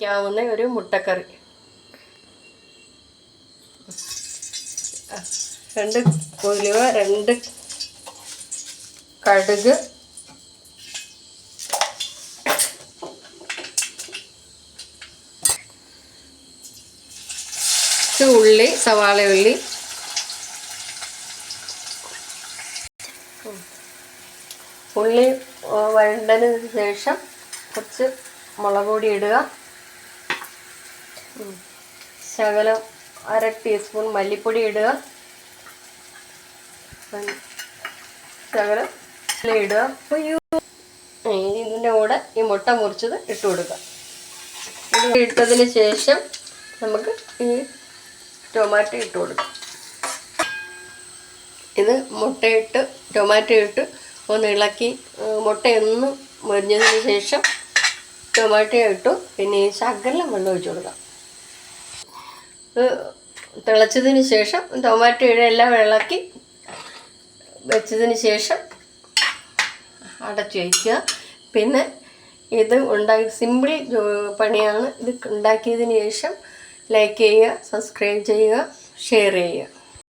ാവുന്ന ഒരു മുട്ടക്കറി. 2 ഉലുവ, 2 കടുക്, ഉള്ളി, സവാള ഉള്ളി, ഉള്ളി വഴണ്ടതിന് ശേഷം കുറച്ച് മുളക് പൊടി ഇടുക, ശകലം 1/2 ടീസ്പൂൺ മല്ലിപ്പൊടി ഇടുക, ശകലം ഇടുക. ഇതിൻ്റെ കൂടെ ഈ മുട്ട മുറിച്ചത് ഇട്ട് കൊടുക്കുക. ഇത് ഇട്ടതിന് ശേഷം നമുക്ക് ഈ ടൊമാറ്റോ ഇട്ട് കൊടുക്കാം. ഇത് മുട്ടയിട്ട് ടൊമാറ്റോ ഇട്ട് ഒന്ന് ഇളക്കി മുട്ടയൊന്ന് മൊരിഞ്ഞതിന് ശേഷം ടൊമാറ്റോ ഇട്ടു. പിന്നെ ഈ ശകലം വെള്ളം ഒഴിച്ച് കൊടുക്കാം. തിളച്ചതിന് ശേഷം ടൊമാറ്റോയുടെ എല്ലാം ഇളക്കി വെച്ചതിന് ശേഷം അടച്ചു വയ്ക്കുക. പിന്നെ ഇത് സിമ്പിൾ പണിയാണ്. ഇത് ഉണ്ടാക്കിയതിന് ശേഷം ലൈക്ക് ചെയ്യുക, സബ്സ്ക്രൈബ് ചെയ്യുക, ഷെയർ ചെയ്യുക.